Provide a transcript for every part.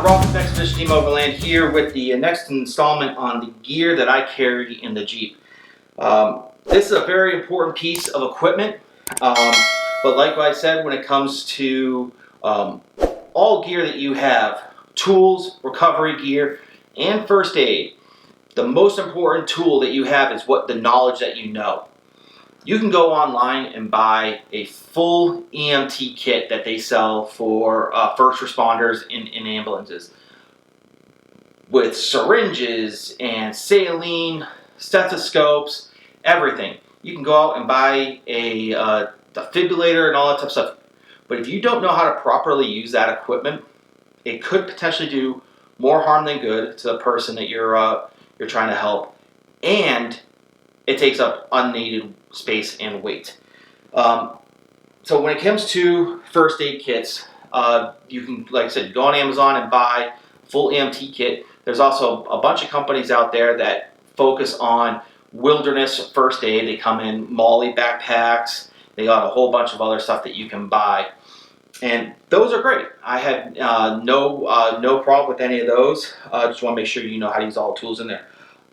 Rob with Expedition Team Overland here with the next installment on the gear that I carry in the Jeep. This is a very important piece of equipment, but like I said, when it comes to all gear that you have, tools, recovery gear, and first aid, the most important tool that you have is the knowledge that you know. You can go online and buy a full EMT kit that they sell for first responders in ambulances, with syringes and saline, stethoscopes, everything. You can go out and buy a defibrillator and all that type of stuff. But if you don't know how to properly use that equipment, it could potentially do more harm than good to the person that you're trying to help, and it takes up unneeded space and weight. So when it comes to first aid kits, you can, like I said, go on Amazon and buy a full EMT kit. There's also a bunch of companies out there that focus on wilderness first aid. They come in MOLLE backpacks. They got a whole bunch of other stuff that you can buy, and those are great. I had no problem with any of those. Just want to make sure you know how to use all the tools in there.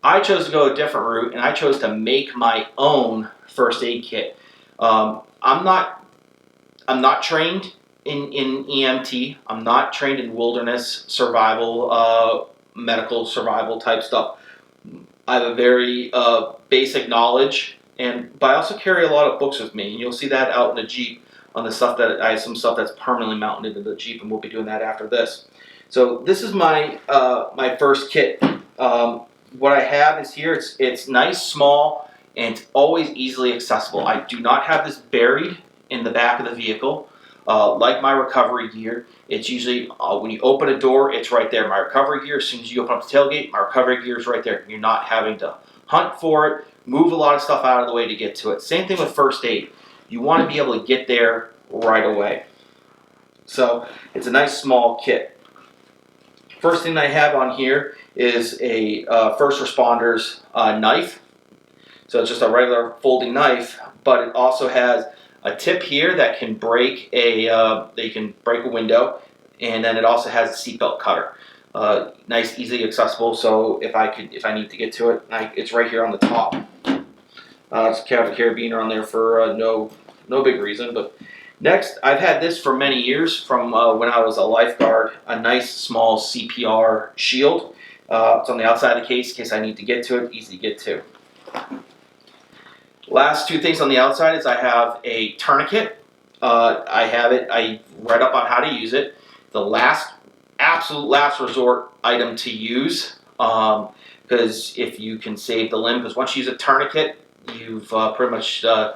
I chose to go a different route, and I chose to make my own first aid kit. I'm not trained in EMT. I'm not trained in wilderness survival, medical survival type stuff. I have a very basic knowledge, but I also carry a lot of books with me, and you'll see that out in the Jeep on the stuff that I have some stuff that's permanently mounted into the Jeep, and we'll be doing that after this. So this is my my first kit. What I have is here. It's nice, small, and it's always easily accessible. I do not have this buried in the back of the vehicle like my recovery gear. It's usually when you open a door, it's right there. My recovery gear, as soon as you open up the tailgate, my recovery gear is right there. You're not having to hunt for it, move a lot of stuff out of the way to get to it. Same thing with first aid. You want to be able to get there right away. So it's a nice small kit. First thing I have on here is a first responder's knife. So it's just a regular folding knife, but it also has a tip here that can break a window, and then it also has a seatbelt cutter. Nice, easily accessible. So if I need to get to it, it's right here on the top. Just have a carabiner on there for no big reason. But next, I've had this for many years from when I was a lifeguard. A nice small CPR shield. It's on the outside of the case in case I need to get to it. Easy to get to. Last two things on the outside is I have a tourniquet. I read up on how to use it. The absolute last resort item to use, because if you can save the limb, because once you use a tourniquet, you've pretty much they're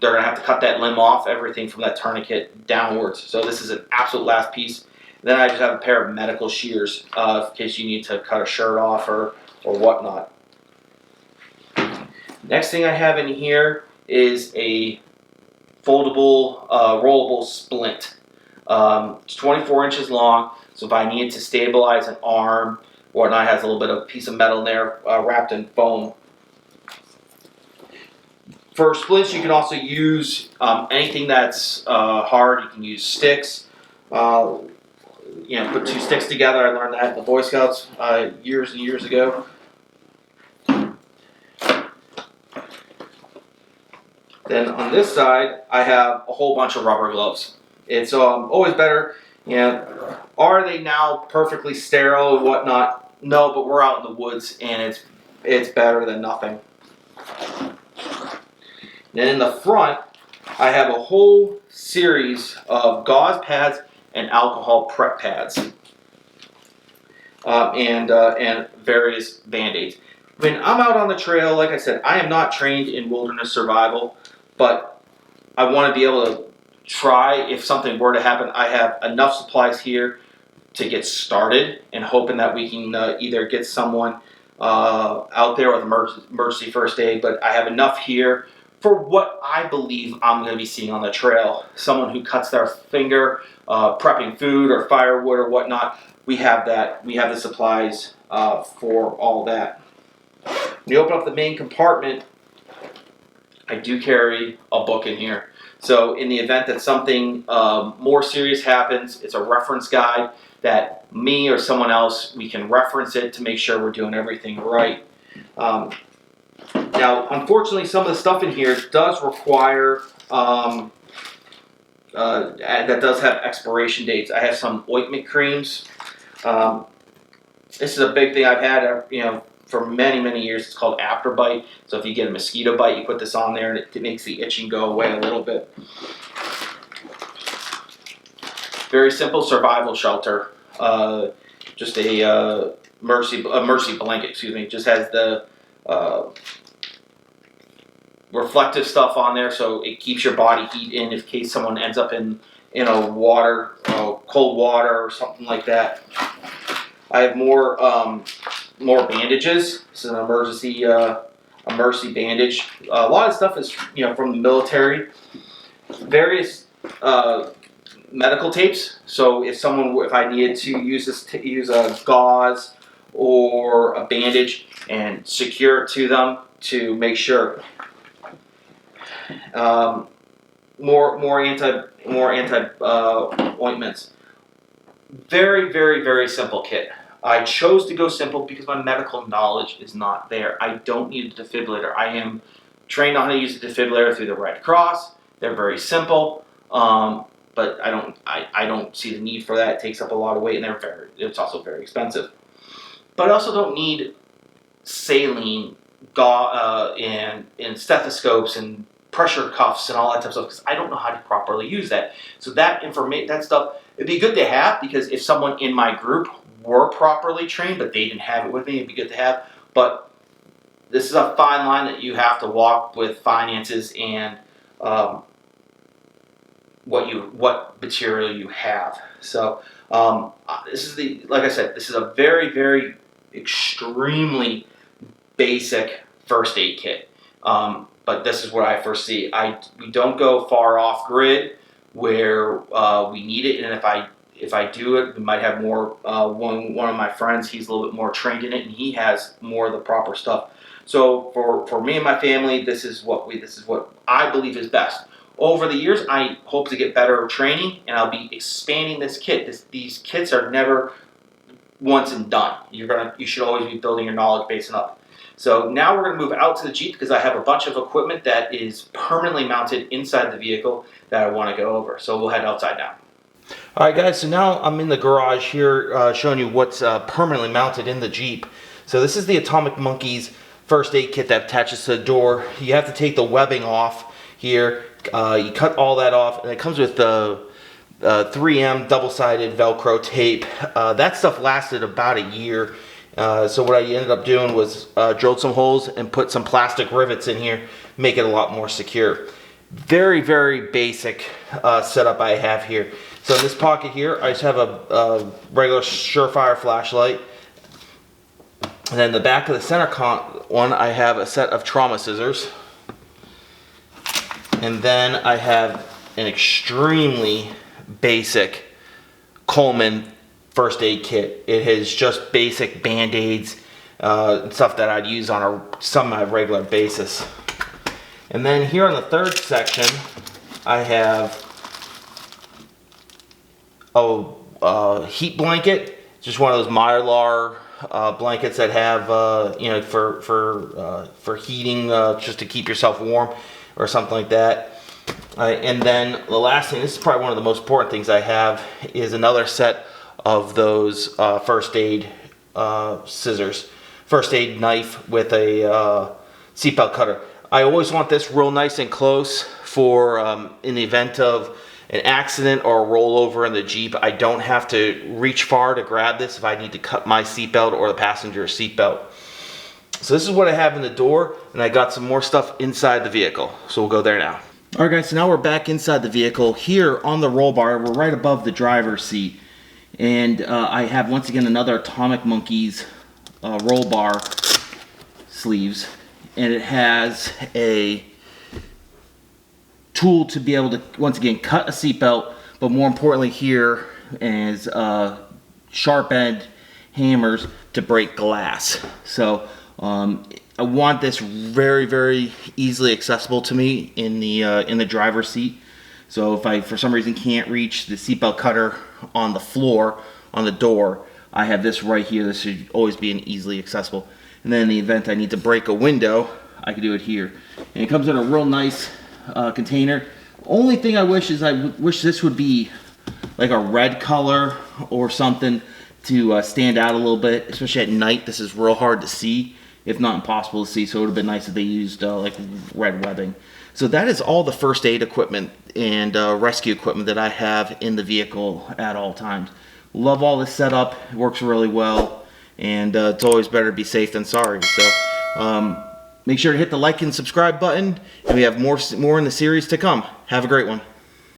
gonna have to cut that limb off, everything from that tourniquet downwards. So this is an absolute last piece. Then I just have a pair of medical shears in case you need to cut a shirt off or whatnot. Next thing I have in here is a foldable, rollable splint. It's 24 inches long, so if I need to stabilize an arm or whatnot, it has a little bit of a piece of metal in there wrapped in foam. For splints, you can also use anything that's hard. You can use sticks. Put two sticks together. I learned that in the Boy Scouts years and years ago. Then on this side, I have a whole bunch of rubber gloves. It's always better. Are they now perfectly sterile and whatnot? No, but we're out in the woods, and it's better than nothing. Then in the front, I have a whole series of gauze pads and alcohol prep pads, and various Band-Aids. When I'm out on the trail, like I said, I am not trained in wilderness survival, but I want to be able to try if something were to happen. I have enough supplies here to get started, and hoping that we can either get someone out there with emergency first aid, but I have enough here for what I believe I'm going to be seeing on the trail. Someone who cuts their finger, prepping food or firewood or whatnot. We have that. We have the supplies for all that. When you open up the main compartment, I do carry a book in here. So in the event that something more serious happens, it's a reference guide that me or someone else, we can reference it to make sure we're doing everything right. Now, unfortunately, some of the stuff in here does require, that does have expiration dates. I have some ointment creams. This is a big thing I've had, for many, many years. It's called Afterbite. So if you get a mosquito bite, you put this on there and it makes the itching go away a little bit. Very simple survival shelter. Just a mercy blanket, excuse me. Just has the reflective stuff on there, so it keeps your body heat in case someone ends up in a water, cold water or something like that. I have more bandages. This is an emergency bandage. A lot of stuff is from the military. Various medical tapes. So if I needed to use a gauze or a bandage and secure it to them to make sure. More anti ointments. Very, very, very simple kit. I chose to go simple because my medical knowledge is not there. I don't need a defibrillator. I am trained on how to use a defibrillator through the Red Cross. They're very simple, but I don't see the need for that. It takes up a lot of weight, and it's also very expensive. But I also don't need saline, and stethoscopes and pressure cuffs and all that type of stuff because I don't know how to properly use that. So that stuff, it'd be good to have because if someone in my group were properly trained but they didn't have it with me, it'd be good to have. But this is a fine line that you have to walk with finances and what material you have. So this is like I said, this is a very, very extremely basic first aid kit. But this is what I first see. We don't go far off grid where we need it, and if I do it, we might have more. One of my friends, he's a little bit more trained in it, and he has more of the proper stuff. So for me and my family, this is what I believe is best. Over the years, I hope to get better training, and I'll be expanding this kit. These kits are never once and done. You should always be building your knowledge base up. So now we're going to move out to the Jeep because I have a bunch of equipment that is permanently mounted inside the vehicle that I want to go over. So we'll head outside now. All right, guys, so now I'm in the garage here showing you what's permanently mounted in the Jeep. So this is the Atomic Monkeys first aid kit that attaches to the door. You have to take the webbing off here. You cut all that off, and it comes with the 3M double-sided Velcro tape. That stuff lasted about a year. So what I ended up doing was drilled some holes and put some plastic rivets in here, make it a lot more secure. Very, very basic setup I have here. So in this pocket here, I just have a regular Surefire flashlight. And then in the back of the center one, I have a set of trauma scissors. And then I have an extremely basic Coleman first aid kit. It is just basic band-aids, stuff that I'd use on a semi-regular basis. And then here on the third section, I have a heat blanket. Just one of those Mylar blankets that have, for heating, just to keep yourself warm or something like that. And then the last thing, this is probably one of the most important things I have, is another set of those first aid scissors, first aid knife with a seatbelt cutter. I always want this real nice and close for in the event of an accident or a rollover in the Jeep. I don't have to reach far to grab this if I need to cut my seatbelt or the passenger's seatbelt. So this is what I have in the door, and I got some more stuff inside the vehicle. So we'll go there now. Alright guys, so now we're back inside the vehicle. Here on the roll bar, we're right above the driver's seat. And I have, once again, another Atomic Monkeys roll bar sleeves. And it has a tool to be able to, once again, cut a seatbelt. But more importantly here is sharp end hammers to break glass. So I want this very, very easily accessible to me in the driver's seat. So if I, for some reason, can't reach the seatbelt cutter on the floor, on the door, I have this right here. This should always be an easily accessible. And then in the event I need to break a window, I can do it here. And it comes in a real nice container. Only thing I wish is wish this would be like a red color or something to stand out a little bit, especially at night. This is real hard to see, if not impossible to see, so it would have been nice if they used like red webbing. So that is all the first aid equipment and rescue equipment that I have in the vehicle at all times. Love all this setup. It works really well, and it's always better to be safe than sorry. So make sure to hit the like and subscribe button, and we have more in the series to come. Have a great one.